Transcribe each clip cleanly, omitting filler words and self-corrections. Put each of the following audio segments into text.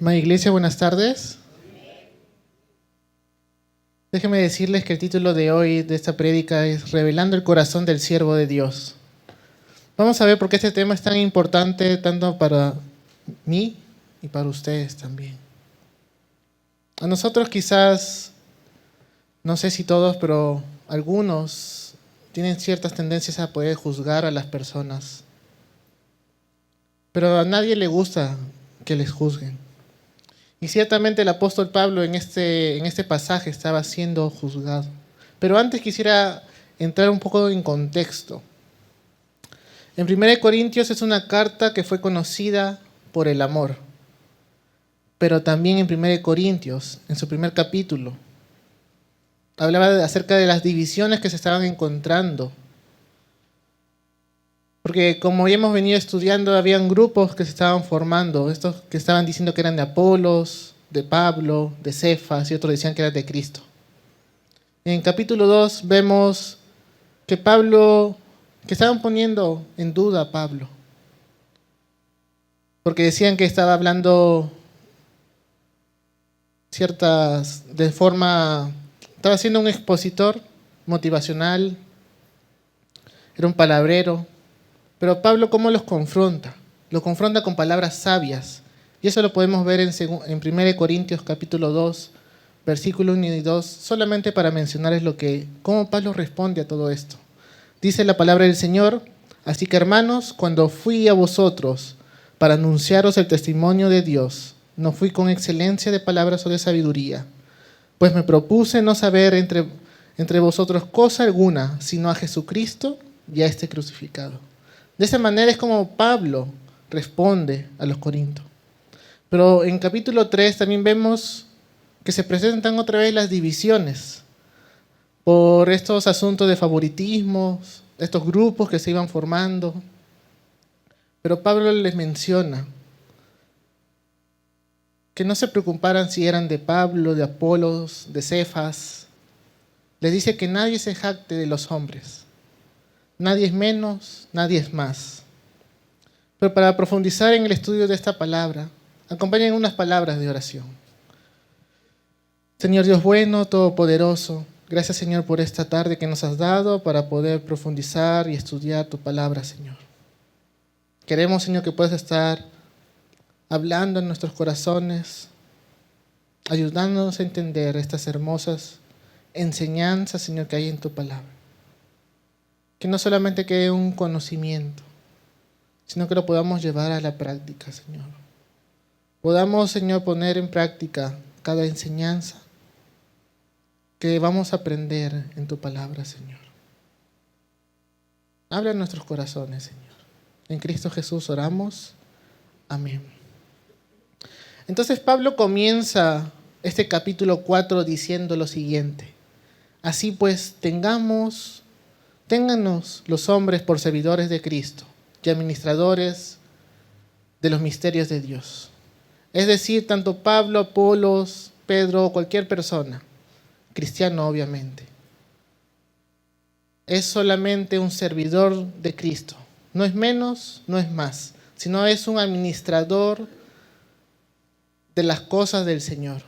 Amada Iglesia, buenas tardes. Déjenme decirles que el título de hoy de esta prédica es Revelando el corazón del siervo de Dios. Vamos a ver por qué este tema es tan importante tanto para mí y para ustedes también. A nosotros quizás, no sé si todos, pero algunos tienen ciertas tendencias a poder juzgar a las personas. Pero a nadie le gusta que les juzguen. Y ciertamente el apóstol Pablo en este pasaje estaba siendo juzgado. Pero antes quisiera entrar un poco en contexto. En 1 Corintios es una carta que fue conocida por el amor. Pero también en 1 Corintios, en su primer capítulo, hablaba acerca de las divisiones que se estaban encontrando. Porque como ya hemos venido estudiando, habían grupos que se estaban formando, estos que estaban diciendo que eran de Apolos, de Pablo, de Cefas, y otros decían que eran de Cristo. En capítulo 2 vemos que estaban poniendo en duda a Pablo, porque decían que estaba hablando estaba siendo un expositor motivacional, era un palabrero. Pero Pablo, ¿cómo los confronta? Los confronta con palabras sabias. Y eso lo podemos ver en 1 Corintios capítulo 2, versículo 1 y 2, solamente para mencionarles cómo Pablo responde a todo esto. Dice la palabra del Señor: así que hermanos, cuando fui a vosotros para anunciaros el testimonio de Dios, no fui con excelencia de palabras o de sabiduría, pues me propuse no saber entre vosotros cosa alguna, sino a Jesucristo y a este crucificado. De esa manera es como Pablo responde a los corintios. Pero en capítulo 3 también vemos que se presentan otra vez las divisiones por estos asuntos de favoritismos, estos grupos que se iban formando. Pero Pablo les menciona que no se preocuparan si eran de Pablo, de Apolos, de Cefas. Les dice que nadie se jacte de los hombres. Nadie es menos, nadie es más. Pero para profundizar en el estudio de esta palabra, acompañen unas palabras de oración. Señor Dios bueno, todopoderoso, gracias Señor por esta tarde que nos has dado para poder profundizar y estudiar tu palabra, Señor. Queremos, Señor, que puedas estar hablando en nuestros corazones, ayudándonos a entender estas hermosas enseñanzas, Señor, que hay en tu palabra. Que no solamente quede un conocimiento, sino que lo podamos llevar a la práctica, Señor. Podamos, Señor, poner en práctica cada enseñanza que vamos a aprender en tu palabra, Señor. Habla en nuestros corazones, Señor. En Cristo Jesús oramos. Amén. Entonces Pablo comienza este capítulo 4 diciendo lo siguiente: así pues, téngannos los hombres por servidores de Cristo y administradores de los misterios de Dios. Es decir, tanto Pablo, Apolos, Pedro o cualquier persona, cristiano obviamente, es solamente un servidor de Cristo. No es menos, no es más, sino es un administrador de las cosas del Señor.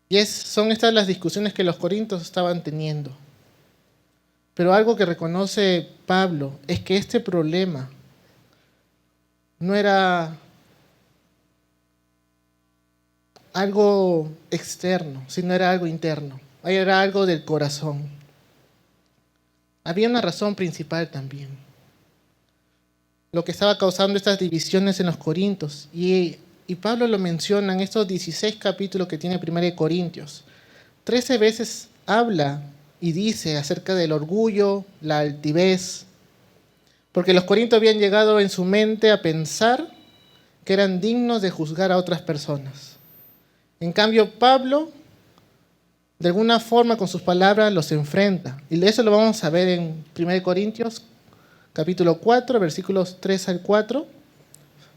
Y son estas las discusiones que los corintios estaban teniendo. Pero algo que reconoce Pablo es que este problema no era algo externo, sino era algo interno. Era algo del corazón. Había una razón principal también. Lo que estaba causando estas divisiones en los corintios. Y Pablo lo menciona en estos 16 capítulos que tiene 1 Corintios. 13 veces habla y dice acerca del orgullo, la altivez, porque los corintios habían llegado en su mente a pensar que eran dignos de juzgar a otras personas. En cambio, Pablo, de alguna forma con sus palabras, los enfrenta. Y eso lo vamos a ver en 1 Corintios, capítulo 4, versículos 3 al 4.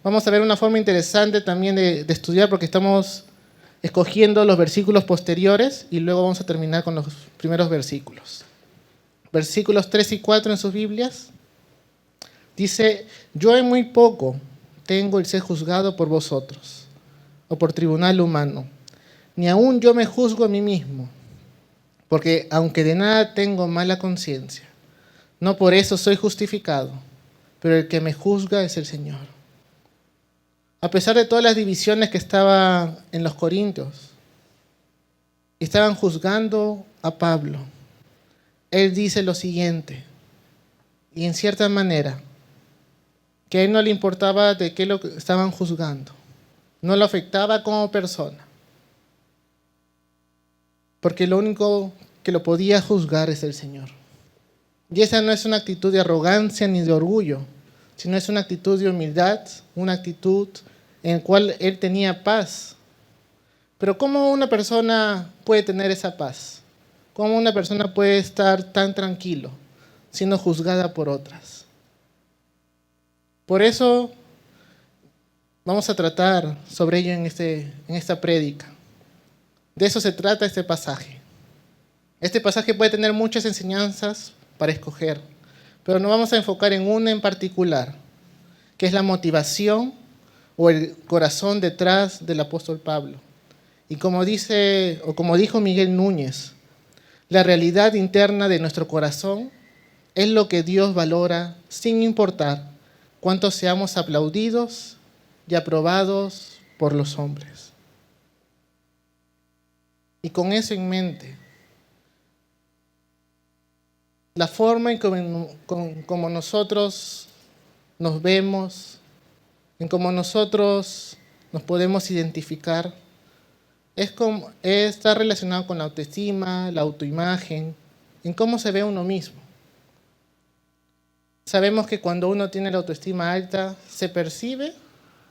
Vamos a ver una forma interesante también de estudiar, porque estamos escogiendo los versículos posteriores y luego vamos a terminar con los primeros versículos. Versículos 3 y 4 en sus Biblias. Dice: yo en muy poco tengo el ser juzgado por vosotros o por tribunal humano. Ni aun yo me juzgo a mí mismo, porque aunque de nada tengo mala conciencia, no por eso soy justificado, pero el que me juzga es el Señor. A pesar de todas las divisiones que estaban en los Corintios, estaban juzgando a Pablo, él dice lo siguiente, y en cierta manera, que a él no le importaba de qué lo estaban juzgando, no lo afectaba como persona, porque lo único que lo podía juzgar es el Señor. Y esa no es una actitud de arrogancia ni de orgullo, sino es una actitud de humildad, una actitud en la cual él tenía paz. Pero ¿cómo una persona puede tener esa paz? ¿Cómo una persona puede estar tan tranquilo siendo juzgada por otras? Por eso vamos a tratar sobre ello en esta prédica. De eso se trata este pasaje. Este pasaje puede tener muchas enseñanzas para escoger, pero nos vamos a enfocar en una en particular, que es la motivación o el corazón detrás del apóstol Pablo. Y como dijo Miguel Núñez, la realidad interna de nuestro corazón es lo que Dios valora sin importar cuánto seamos aplaudidos y aprobados por los hombres. Y con eso en mente, la forma en como nosotros nos vemos, en cómo nosotros nos podemos identificar, está relacionado con la autoestima, la autoimagen, en cómo se ve uno mismo. Sabemos que cuando uno tiene la autoestima alta, se percibe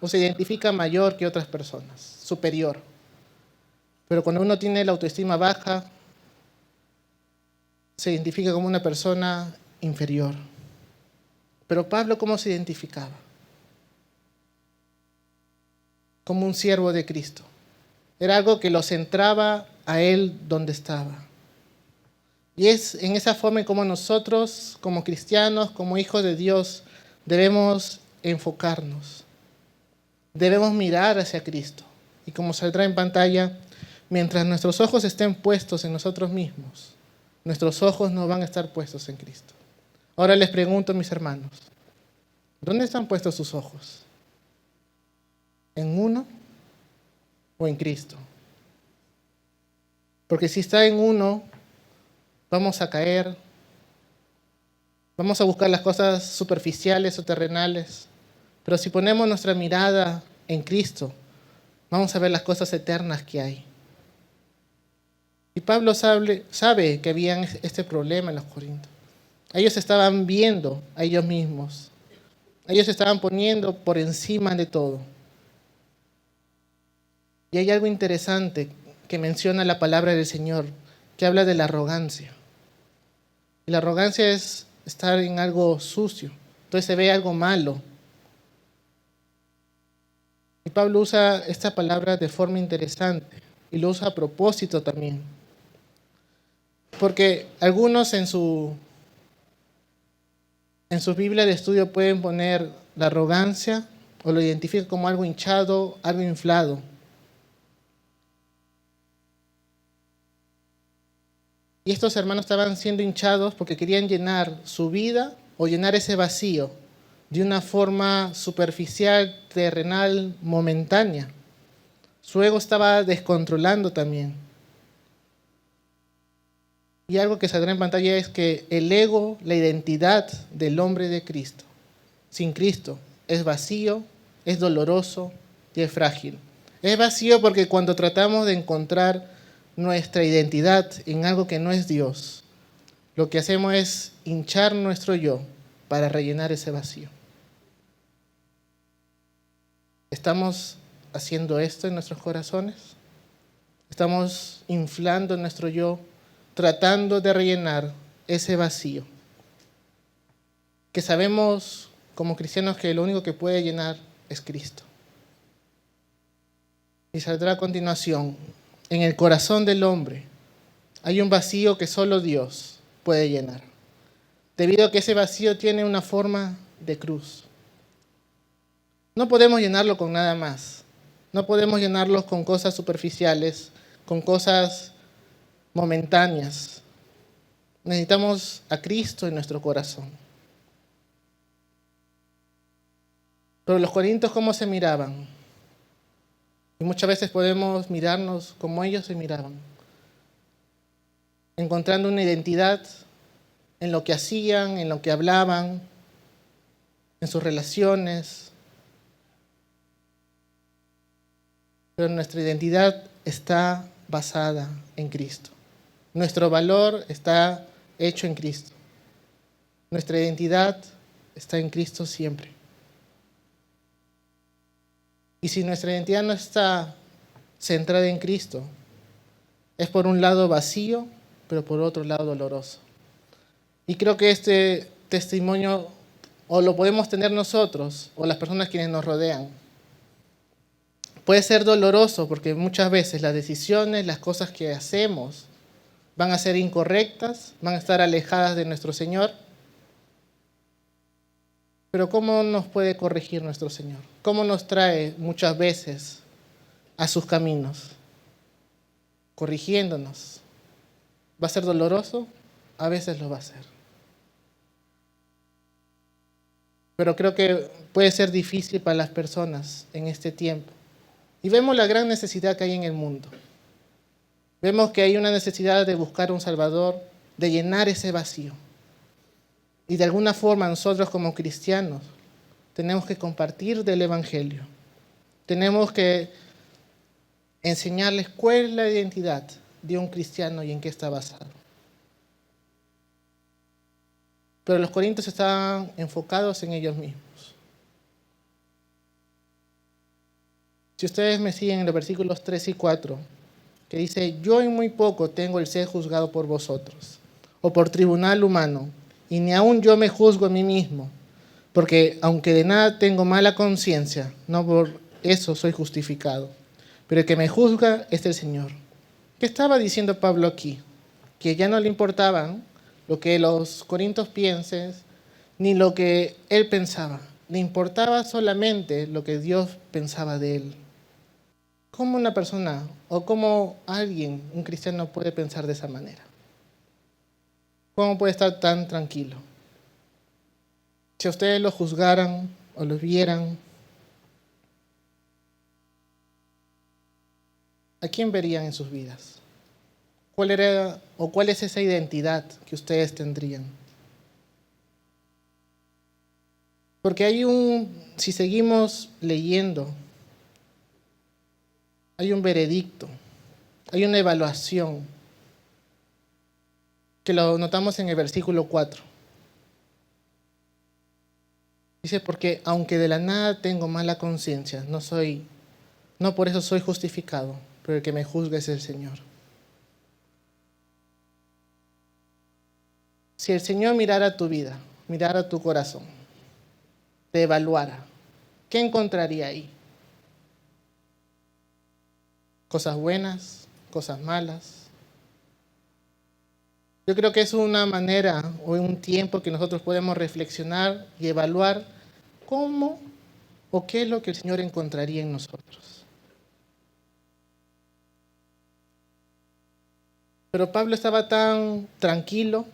o se identifica mayor que otras personas, superior. Pero cuando uno tiene la autoestima baja, se identifica como una persona inferior. Pero Pablo, ¿cómo se identificaba? Como un siervo de Cristo. Era algo que lo centraba a él donde estaba. Y es en esa forma en como nosotros, como cristianos, como hijos de Dios, debemos enfocarnos. Debemos mirar hacia Cristo. Y como saldrá en pantalla, mientras nuestros ojos estén puestos en nosotros mismos, nuestros ojos no van a estar puestos en Cristo. Ahora les pregunto, mis hermanos, ¿dónde están puestos sus ojos? ¿En uno o en Cristo? Porque si está en uno, vamos a caer, vamos a buscar las cosas superficiales o terrenales, pero si ponemos nuestra mirada en Cristo, vamos a ver las cosas eternas que hay. Y Pablo sabe que había este problema en los Corintios. Ellos estaban viendo a ellos mismos. Ellos se estaban poniendo por encima de todo. Y hay algo interesante que menciona la palabra del Señor, que habla de la arrogancia. Y la arrogancia es estar en algo sucio. Entonces se ve algo malo. Y Pablo usa esta palabra de forma interesante. Y lo usa a propósito también. Porque algunos en su Biblia de estudio pueden poner la arrogancia o lo identifican como algo hinchado, algo inflado. Y estos hermanos estaban siendo hinchados porque querían llenar su vida o llenar ese vacío de una forma superficial, terrenal, momentánea. Su ego estaba descontrolando también. Y algo que saldrá en pantalla es que el ego, la identidad del hombre de Cristo, sin Cristo, es vacío, es doloroso y es frágil. Es vacío porque cuando tratamos de encontrar nuestra identidad en algo que no es Dios, lo que hacemos es hinchar nuestro yo para rellenar ese vacío. ¿Estamos haciendo esto en nuestros corazones? ¿Estamos inflando nuestro yo, tratando de rellenar ese vacío que sabemos como cristianos que lo único que puede llenar es Cristo? Y saldrá a continuación, en el corazón del hombre hay un vacío que solo Dios puede llenar, debido a que ese vacío tiene una forma de cruz. No podemos llenarlo con nada más. No podemos llenarlos con cosas superficiales, con cosas momentáneas. Necesitamos a Cristo en nuestro corazón. Pero los corintios, ¿cómo se miraban? Y muchas veces podemos mirarnos como ellos se miraban, encontrando una identidad en lo que hacían, en lo que hablaban, en sus relaciones. Pero nuestra identidad está basada en Cristo. Nuestro valor está hecho en Cristo. Nuestra identidad está en Cristo siempre. Y si nuestra identidad no está centrada en Cristo, es por un lado vacío, pero por otro lado doloroso. Y creo que este testimonio o lo podemos tener nosotros o las personas quienes nos rodean. Puede ser doloroso porque muchas veces las decisiones, las cosas que hacemos van a ser incorrectas, van a estar alejadas de nuestro Señor. Pero ¿cómo nos puede corregir nuestro Señor? ¿Cómo nos trae muchas veces a sus caminos? Corrigiéndonos. ¿Va a ser doloroso? A veces lo va a ser. Pero creo que puede ser difícil para las personas en este tiempo. Y vemos la gran necesidad que hay en el mundo. Vemos que hay una necesidad de buscar un Salvador, de llenar ese vacío. Y de alguna forma nosotros como cristianos tenemos que compartir del Evangelio. Tenemos que enseñarles cuál es la identidad de un cristiano y en qué está basado. Pero los corintios estaban enfocados en ellos mismos. Si ustedes me siguen en los versículos 3 y 4, que dice, yo en muy poco tengo el ser juzgado por vosotros, o por tribunal humano, y ni aun yo me juzgo a mí mismo, porque aunque de nada tengo mala conciencia, no por eso soy justificado. Pero el que me juzga es el Señor. ¿Qué estaba diciendo Pablo aquí? Que ya no le importaban lo que los corintios piensen, ni lo que él pensaba. Le importaba solamente lo que Dios pensaba de él. ¿Cómo una persona o cómo alguien, un cristiano, puede pensar de esa manera? ¿Cómo puede estar tan tranquilo? Si a ustedes lo juzgaran o lo vieran, ¿a quién verían en sus vidas? ¿Cuál era o cuál es esa identidad que ustedes tendrían? Porque si seguimos leyendo, hay un veredicto, hay una evaluación, que lo notamos en el versículo 4. Dice, porque aunque de la nada tengo mala conciencia, no por eso soy justificado, pero el que me juzga es el Señor. Si el Señor mirara tu vida, mirara tu corazón, te evaluara, ¿qué encontraría ahí? ¿Cosas buenas? ¿Cosas malas? Yo creo que es una manera o un tiempo que nosotros podemos reflexionar y evaluar cómo o qué es lo que el Señor encontraría en nosotros. Pero Pablo estaba tan tranquilo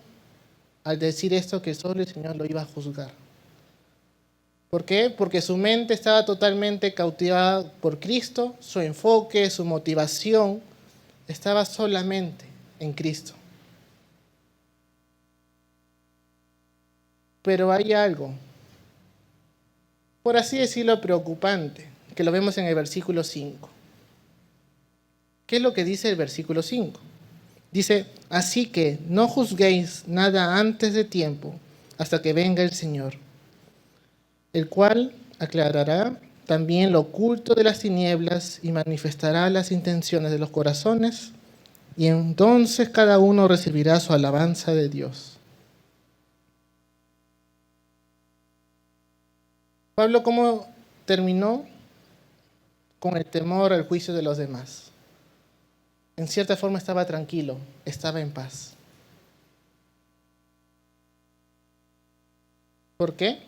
al decir esto que solo el Señor lo iba a juzgar. ¿Por qué? Porque su mente estaba totalmente cautivada por Cristo, su enfoque, su motivación estaba solamente en Cristo. Pero hay algo, por así decirlo, preocupante, que lo vemos en el versículo 5. ¿Qué es lo que dice el versículo 5? Dice, así que no juzguéis nada antes de tiempo, hasta que venga el Señor, el cual aclarará también lo oculto de las tinieblas y manifestará las intenciones de los corazones, y entonces cada uno recibirá su alabanza de Dios. Pablo, ¿cómo terminó? Con el temor al juicio de los demás. En cierta forma estaba tranquilo, estaba en paz. ¿Por qué?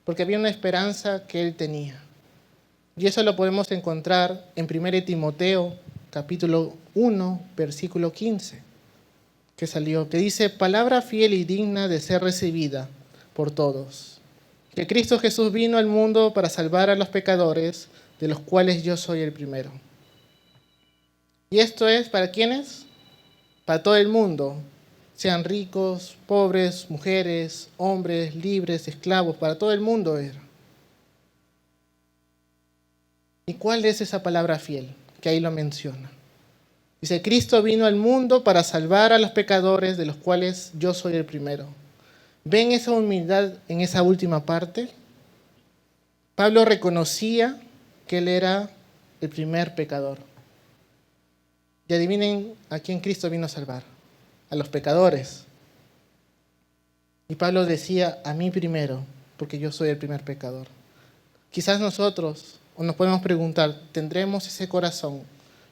porque había una esperanza que él tenía. Y eso lo podemos encontrar en 1 Timoteo, capítulo 1, versículo 15, que dice: palabra fiel y digna de ser recibida por todos, que Cristo Jesús vino al mundo para salvar a los pecadores, de los cuales yo soy el primero. ¿Y esto es para quiénes? Para todo el mundo, sean ricos, pobres, mujeres, hombres, libres, esclavos, para todo el mundo era. ¿Y cuál es esa palabra fiel? Que ahí lo menciona. Dice: Cristo vino al mundo para salvar a los pecadores, de los cuales yo soy el primero. ¿Ven esa humildad en esa última parte? Pablo reconocía que él era el primer pecador. Y adivinen a quién Cristo vino a salvar: a los pecadores. Y Pablo decía: a mí primero, porque yo soy el primer pecador. Quizás nosotros, o nos podemos preguntar, ¿tendremos ese corazón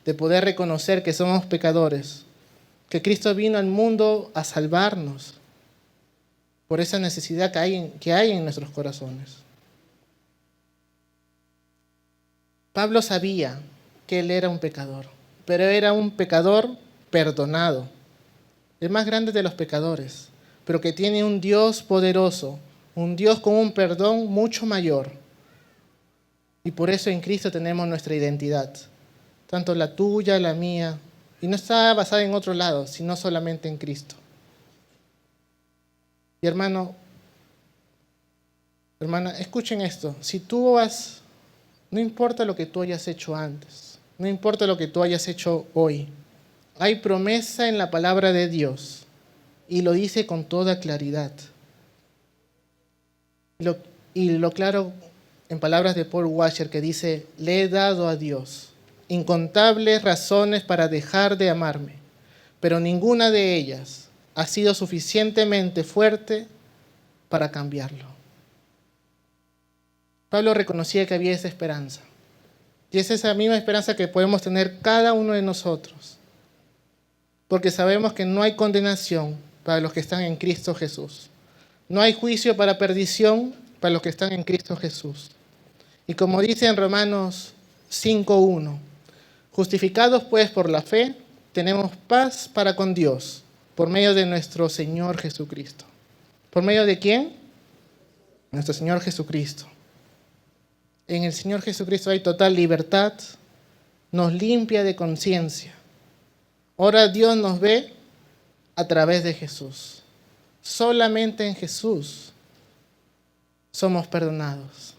de poder reconocer que somos pecadores, que Cristo vino al mundo a salvarnos por esa necesidad que hay en nuestros corazones? Pablo sabía que él era un pecador, pero era un pecador perdonado, el más grande de los pecadores, pero que tiene un Dios poderoso, un Dios con un perdón mucho mayor. Y por eso en Cristo tenemos nuestra identidad, tanto la tuya, la mía, y no está basada en otro lado, sino solamente en Cristo. Y hermano, hermana, escuchen esto: no importa lo que tú hayas hecho antes, no importa lo que tú hayas hecho hoy, hay promesa en la palabra de Dios, y lo dice con toda claridad. Y lo claro en palabras de Paul Washer, que dice: le he dado a Dios incontables razones para dejar de amarme, pero ninguna de ellas ha sido suficientemente fuerte para cambiarlo. Pablo reconocía que había esa esperanza, y es esa misma esperanza que podemos tener cada uno de nosotros, porque sabemos que no hay condenación para los que están en Cristo Jesús. No hay juicio para perdición para los que están en Cristo Jesús. Y como dice en Romanos 5:1, justificados pues por la fe, tenemos paz para con Dios, por medio de nuestro Señor Jesucristo. ¿Por medio de quién? Nuestro Señor Jesucristo. En el Señor Jesucristo hay total libertad, nos limpia de conciencia. Ahora Dios nos ve a través de Jesús. Solamente en Jesús somos perdonados.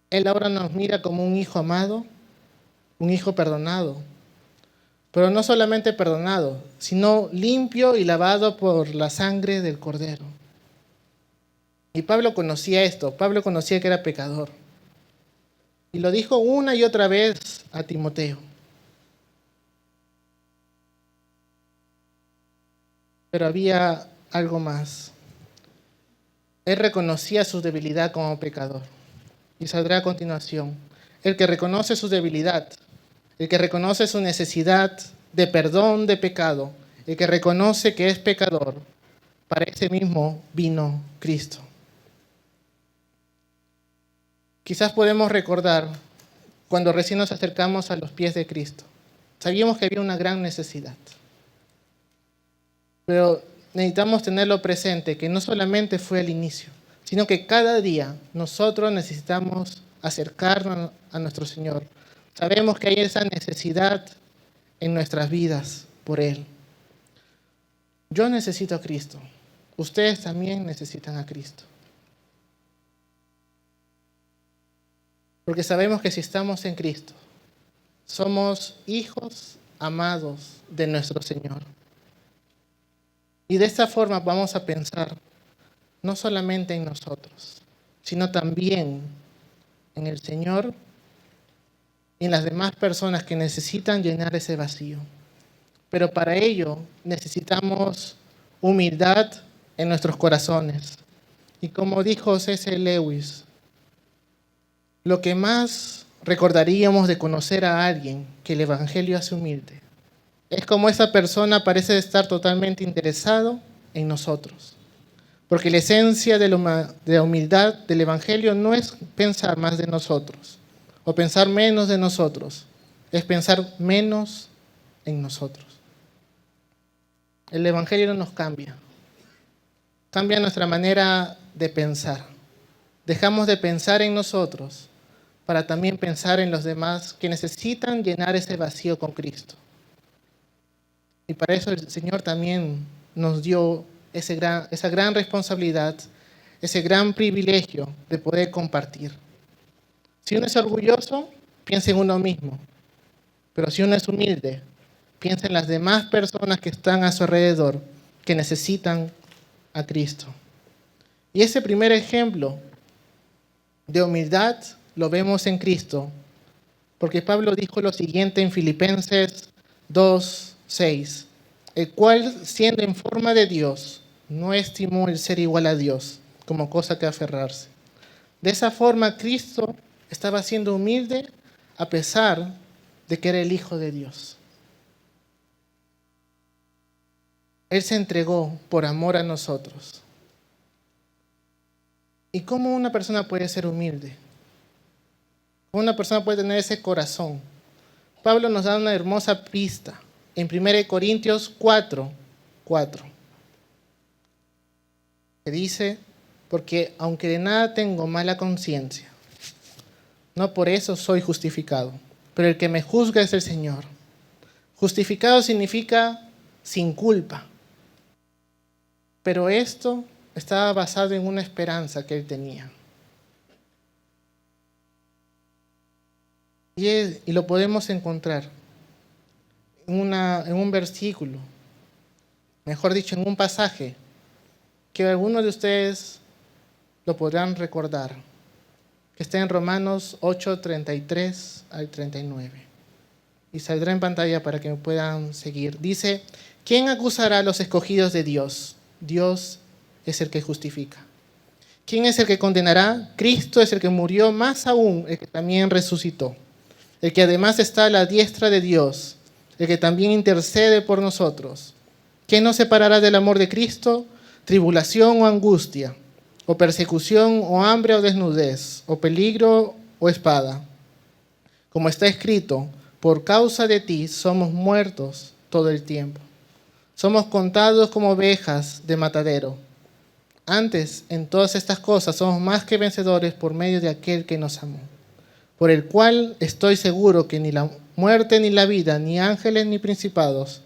Él ahora nos mira como un hijo amado, un hijo perdonado. Pero no solamente perdonado, sino limpio y lavado por la sangre del Cordero. Y Pablo conocía esto, Pablo conocía que era pecador. Y lo dijo una y otra vez a Timoteo. Pero había algo más. Él reconocía su debilidad como pecador. Y saldrá a continuación. El que reconoce su debilidad, el que reconoce su necesidad de perdón de pecado, el que reconoce que es pecador, para ese mismo vino Cristo. Quizás podemos recordar cuando recién nos acercamos a los pies de Cristo. Sabíamos que había una gran necesidad. Pero necesitamos tenerlo presente, que no solamente fue el inicio, sino que cada día nosotros necesitamos acercarnos a nuestro Señor. Sabemos que hay esa necesidad en nuestras vidas por Él. Yo necesito a Cristo. Ustedes también necesitan a Cristo. Porque sabemos que si estamos en Cristo, somos hijos amados de nuestro Señor. Y de esta forma vamos a pensar no solamente en nosotros, sino también en el Señor y en las demás personas que necesitan llenar ese vacío. Pero para ello necesitamos humildad en nuestros corazones. Y como dijo C.S. Lewis, lo que más recordaríamos de conocer a alguien que el Evangelio hace humilde es como esa persona parece estar totalmente interesado en nosotros. Porque la esencia de la humildad del Evangelio no es pensar más de nosotros o pensar menos de nosotros, es pensar menos en nosotros. El Evangelio no nos cambia, cambia nuestra manera de pensar. Dejamos de pensar en nosotros para también pensar en los demás que necesitan llenar ese vacío con Cristo. Y para eso el Señor también nos dio esa gran responsabilidad, ese gran privilegio de poder compartir. Si uno es orgulloso, piensa en uno mismo. Pero si uno es humilde, piensa en las demás personas que están a su alrededor, que necesitan a Cristo. Y ese primer ejemplo de humildad lo vemos en Cristo, porque Pablo dijo lo siguiente en Filipenses 2:6, el cual, siendo en forma de Dios, no estimó el ser igual a Dios como cosa que aferrarse. De esa forma, Cristo estaba siendo humilde a pesar de que era el Hijo de Dios. Él se entregó por amor a nosotros. ¿Y cómo una persona puede ser humilde? ¿Cómo una persona puede tener ese corazón? Pablo nos da una hermosa pista en 1 Corintios 4:4. Que dice, porque aunque de nada tengo mala conciencia, no por eso soy justificado, pero el que me juzga es el Señor. Justificado significa sin culpa. Pero esto estaba basado en una esperanza que él tenía. Y lo podemos encontrar en un versículo, mejor dicho, en un pasaje, que algunos de ustedes lo podrán recordar, que está en Romanos 8:33 al 39. Y saldrá en pantalla para que me puedan seguir. Dice, ¿quién acusará a los escogidos de Dios? Dios es el que justifica. ¿Quién es el que condenará? Cristo es el que murió, más aún el que también resucitó, el que además está a la diestra de Dios, el que también intercede por nosotros. ¿Quién nos separará del amor de Cristo? Tribulación o angustia, o persecución o hambre o desnudez, o peligro o espada. Como está escrito, por causa de ti somos muertos todo el tiempo. Somos contados como ovejas de matadero. Antes, en todas estas cosas, somos más que vencedores por medio de aquel que nos amó, por el cual estoy seguro que ni la muerte ni la vida, ni ángeles ni principados,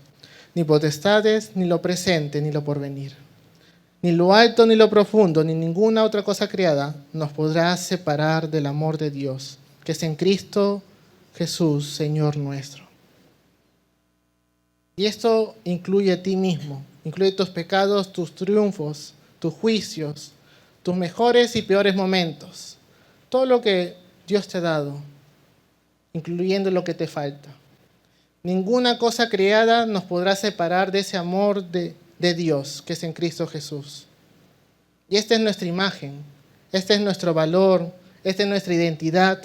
ni potestades, ni lo presente, ni lo porvenir, ni lo alto ni lo profundo, ni ninguna otra cosa creada nos podrá separar del amor de Dios, que es en Cristo Jesús, Señor nuestro. Y esto incluye a ti mismo, incluye tus pecados, tus triunfos, tus juicios, tus mejores y peores momentos, todo lo que Dios te ha dado, incluyendo lo que te falta. Ninguna cosa creada nos podrá separar de ese amor de Dios que es en Cristo Jesús. Y esta es nuestra imagen, este es nuestro valor, esta es nuestra identidad,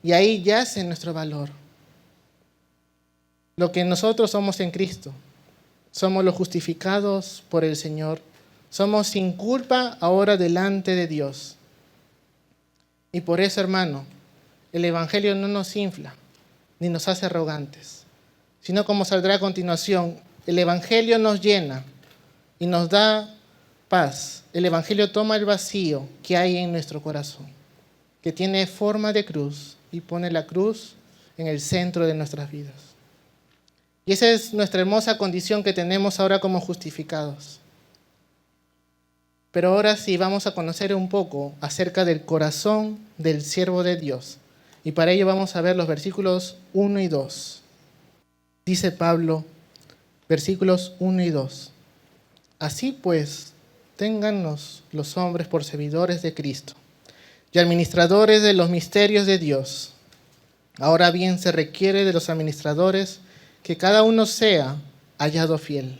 y ahí yace nuestro valor. Lo que nosotros somos en Cristo, somos los justificados por el Señor, somos sin culpa ahora delante de Dios. Y por eso, hermano, el Evangelio no nos infla, ni nos hace arrogantes, sino como saldrá a continuación, el Evangelio nos llena y nos da paz. El Evangelio toma el vacío que hay en nuestro corazón, que tiene forma de cruz, y pone la cruz en el centro de nuestras vidas. Y esa es nuestra hermosa condición que tenemos ahora como justificados. Pero ahora sí vamos a conocer un poco acerca del corazón del siervo de Dios. Y para ello vamos a ver los versículos 1 y 2. Dice Pablo, versículos 1 y 2. Así pues, téngannos los hombres por servidores de Cristo y administradores de los misterios de Dios. Ahora bien, se requiere de los administradores que cada uno sea hallado fiel.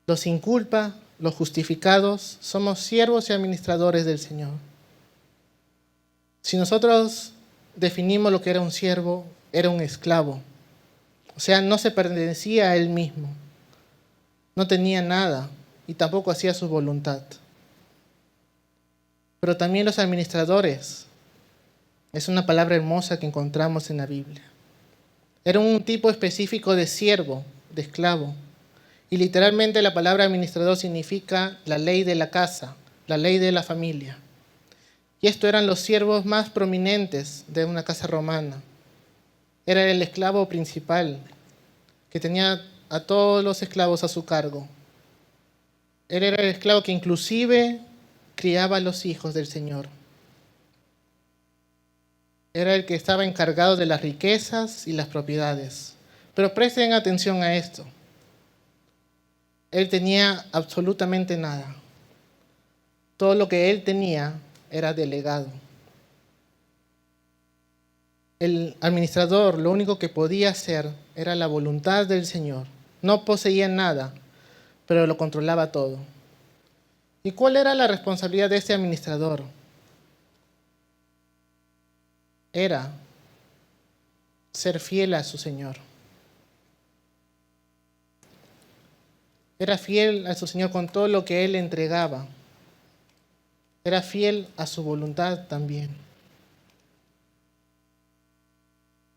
Los sin culpa, los justificados, somos siervos y administradores del Señor. Si nosotros definimos lo que era un siervo, era un esclavo. O sea, no se pertenecía a él mismo. No tenía nada. y tampoco hacía su voluntad. Pero también los administradores, es una palabra hermosa que encontramos en la Biblia. Era un tipo específico de siervo, de esclavo. Y literalmente la palabra administrador significa la ley de la casa, la ley de la familia. Y estos eran los siervos más prominentes de una casa romana. Era el esclavo principal, que tenía a todos los esclavos a su cargo. Él era el esclavo que inclusive criaba a los hijos del Señor. Era el que estaba encargado de las riquezas y las propiedades. Pero presten atención a esto. Él tenía absolutamente nada. Todo lo que él tenía era delegado. El administrador lo único que podía hacer era la voluntad del Señor. No poseía nada, pero lo controlaba todo. ¿Y cuál era la responsabilidad de este administrador? Era ser fiel a su Señor. Era fiel a su Señor con todo lo que Él le entregaba. Era fiel a su voluntad también.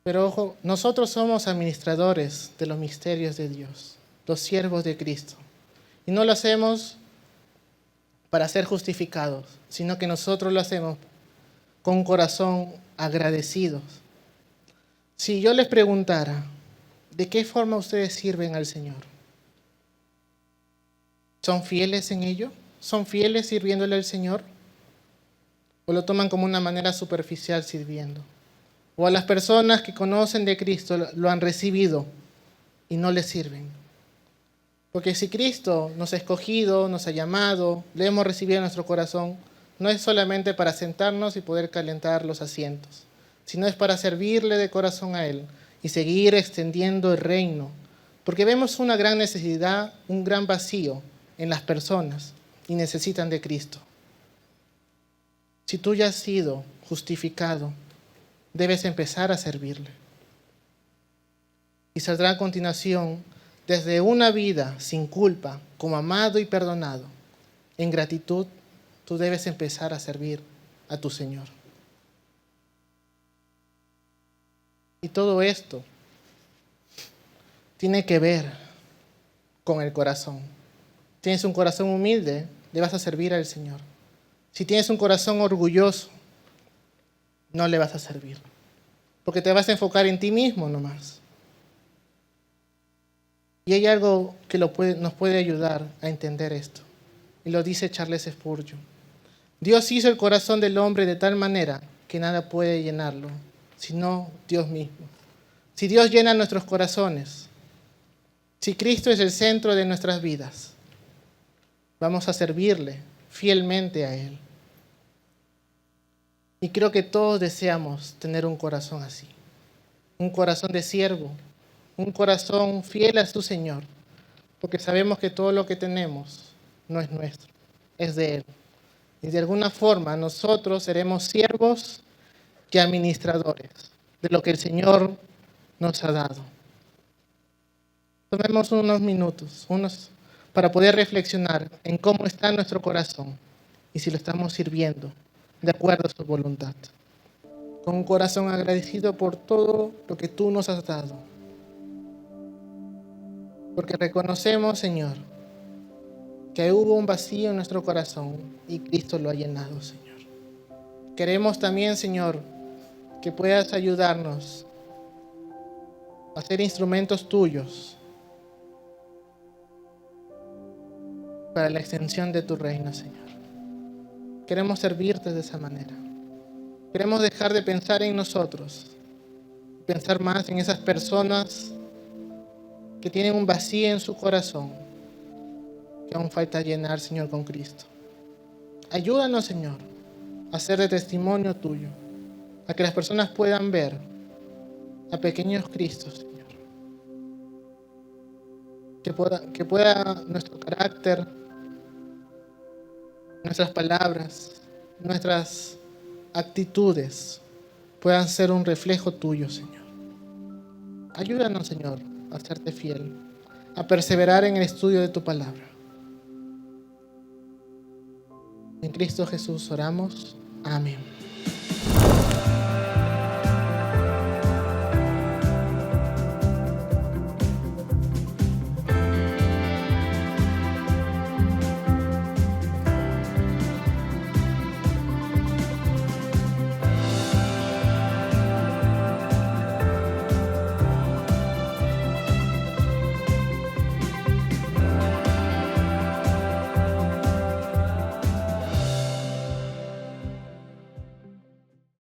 Pero ojo, nosotros somos administradores de los misterios de Dios, los siervos de Cristo. Y no lo hacemos para ser justificados, sino que nosotros lo hacemos con un corazón agradecido. Si yo les preguntara, ¿de qué forma ustedes sirven al Señor? ¿Son fieles en ello? ¿Son fieles sirviéndole al Señor? ¿O lo toman como una manera superficial sirviendo? ¿O a las personas que conocen de Cristo lo han recibido y no le sirven? Porque si Cristo nos ha escogido, nos ha llamado, le hemos recibido en nuestro corazón, no es solamente para sentarnos y poder calentar los asientos, sino es para servirle de corazón a Él y seguir extendiendo el reino. Porque vemos una gran necesidad, un gran vacío en las personas y necesitan de Cristo. Si tú ya has sido justificado, debes empezar a servirle. Y saldrá a continuación, desde una vida sin culpa, como amado y perdonado, en gratitud, tú debes empezar a servir a tu Señor. Y todo esto tiene que ver con el corazón. Tienes un corazón humilde, le vas a servir al Señor. Si tienes un corazón orgulloso, no le vas a servir, porque te vas a enfocar en ti mismo nomás. Y hay algo que nos puede ayudar a entender esto, y lo dice Charles Spurgeon. Dios hizo el corazón del hombre de tal manera que nada puede llenarlo, sino Dios mismo. Si Dios llena nuestros corazones, si Cristo es el centro de nuestras vidas, vamos a servirle fielmente a Él. Y creo que todos deseamos tener un corazón así, un corazón de siervo, un corazón fiel a su Señor, porque sabemos que todo lo que tenemos no es nuestro, es de Él. Y de alguna forma nosotros seremos siervos y administradores de lo que el Señor nos ha dado. Tomemos unos minutos, para poder reflexionar en cómo está nuestro corazón y si lo estamos sirviendo de acuerdo a su voluntad. Con un corazón agradecido por todo lo que tú nos has dado. Porque reconocemos, Señor, que hubo un vacío en nuestro corazón y Cristo lo ha llenado, Señor. Queremos también, Señor, que puedas ayudarnos a ser instrumentos tuyos para la extensión de tu reino, Señor. Queremos servirte de esa manera. Queremos dejar de pensar en nosotros, pensar más en esas personas que tienen un vacío en su corazón, que aún falta llenar, Señor, con Cristo. Ayúdanos, Señor, a ser de testimonio tuyo, a que las personas puedan ver a pequeños Cristos, Señor. Que pueda nuestro carácter, nuestras palabras, nuestras actitudes puedan ser un reflejo tuyo, Señor. Ayúdanos, Señor, a serte fiel, a perseverar en el estudio de tu palabra. En Cristo Jesús oramos. Amén.